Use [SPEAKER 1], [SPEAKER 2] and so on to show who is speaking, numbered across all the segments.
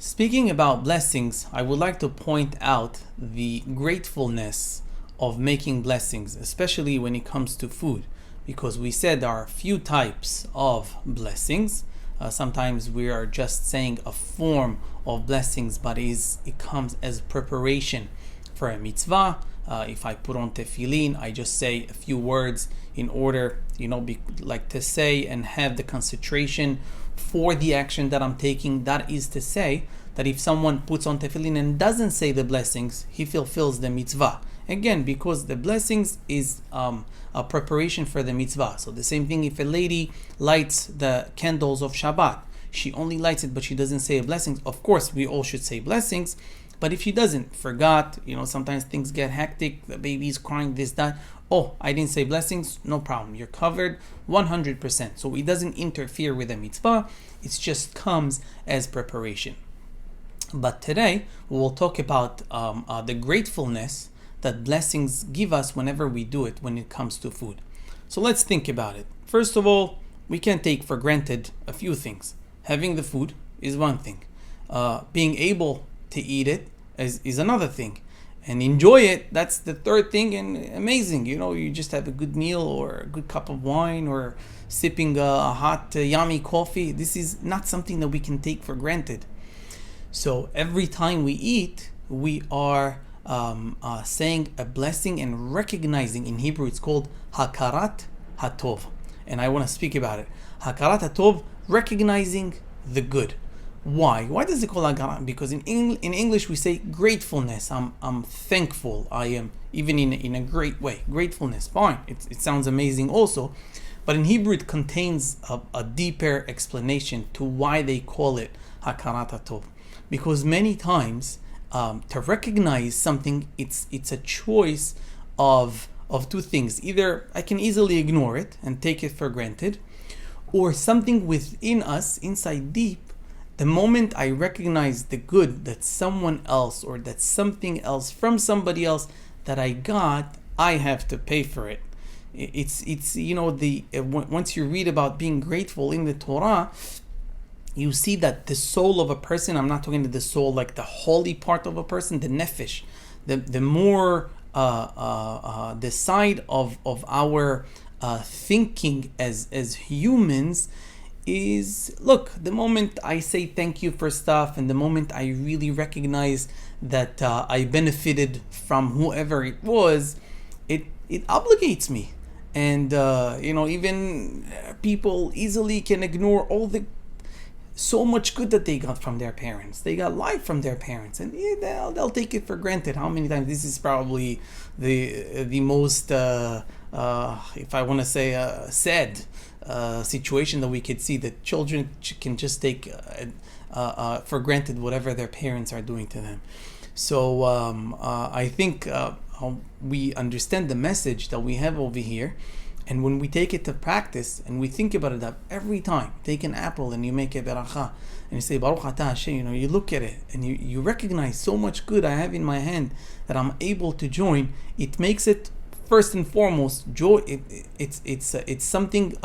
[SPEAKER 1] Speaking about blessings, I would like to point out the gratefulness of making blessings, especially when it comes to food, because we said there are a few types of blessings. Sometimes we are just saying a form of blessings, but it comes as preparation for a mitzvah. If I put on tefillin, I just say a few words in order, like to say and have the concentration for the action that I'm taking. That is to say that if someone puts on tefillin and doesn't say the blessings, he fulfills the mitzvah. Again, because the blessings is a preparation for the mitzvah. So the same thing if a lady lights the candles of Shabbat, she only lights it but she doesn't say blessings. Of course, we all should say blessings. But if she doesn't, forgot, sometimes things get hectic, the baby's crying, this, that. Oh, I didn't say blessings, no problem. You're covered 100%. So it doesn't interfere with the mitzvah. It just comes as preparation. But today, we will talk about the gratefulness that blessings give us whenever we do it when it comes to food. So let's think about it. First of all, we can take for granted a few things. Having the food is one thing. Being able to eat it is another thing, and enjoy it, that's the third thing. And amazing, you just have a good meal or a good cup of wine or sipping a hot yummy coffee. This is not something that we can take for granted. So every time we eat, we are saying a blessing and recognizing. In Hebrew it's called hakarat hatov, and I want to speak about it. Hakarat hatov, recognizing the good. Why does it call hakarat? Because in English we say gratefulness. I'm thankful. I am, even in a great way. Gratefulness, fine, it sounds amazing also, but in Hebrew it contains a deeper explanation to why they call it hakarat hatov. Because many times to recognize something, it's a choice of two things. Either I can easily ignore it and take it for granted, or something within us, inside deep, the moment I recognize the good that someone else or that something else from somebody else that I got, I have to pay for it. It's once you read about being grateful in the Torah, you see that the soul of a person, I'm not talking to the soul like the holy part of a person, the nefesh, the more the side of our thinking as humans is, look, the moment I say thank you for stuff and the moment I really recognize that I benefited from whoever it was, it obligates me. And even people easily can ignore so much good that they got from their parents. They got life from their parents, and they'll take it for granted. How many times? This is probably the most, if I want to say, sad situation that we could see, that children can just take for granted whatever their parents are doing to them. So I think we understand the message that we have over here. And when we take it to practice and we think about it, that every time take an apple and you make a beracha and you say Baruch Atah Hashem, you look at it and you recognize so much good I have in my hand that I'm able to join. It makes it first and foremost joy. It's something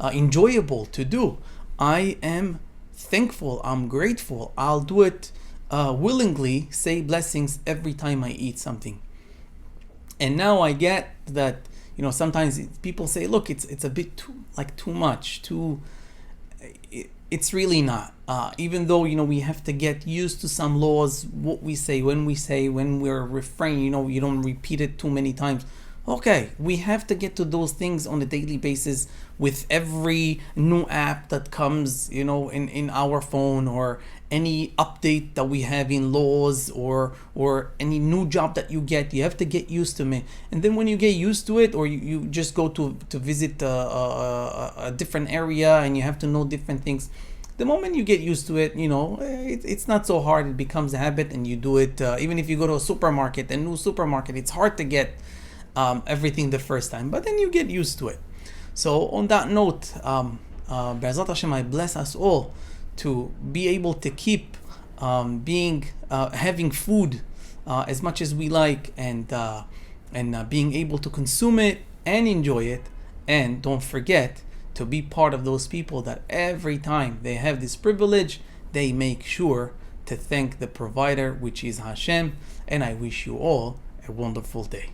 [SPEAKER 1] enjoyable to do. I am thankful. I'm grateful. I'll do it willingly. Say blessings every time I eat something. And now I get that. Sometimes people say, look, it's a bit too much. It's really not. Even though, we have to get used to some laws, what we say, when we're refraining, you don't repeat it too many times. Okay, we have to get to those things on a daily basis with every new app that comes, in our phone, or any update that we have in laws, or any new job that you get. You have to get used to it. And then when you get used to it, or you just go to visit a different area and you have to know different things, the moment you get used to it, it's not so hard. It becomes a habit and you do it. Even if you go to a new supermarket, it's hard to get everything the first time, but then you get used to it. So on that note, Be'ezrat Hashem, I bless us all to be able to keep having food as much as we like, and being able to consume it and enjoy it. And don't forget to be part of those people that every time they have this privilege, they make sure to thank the provider, which is Hashem. And I wish you all a wonderful day.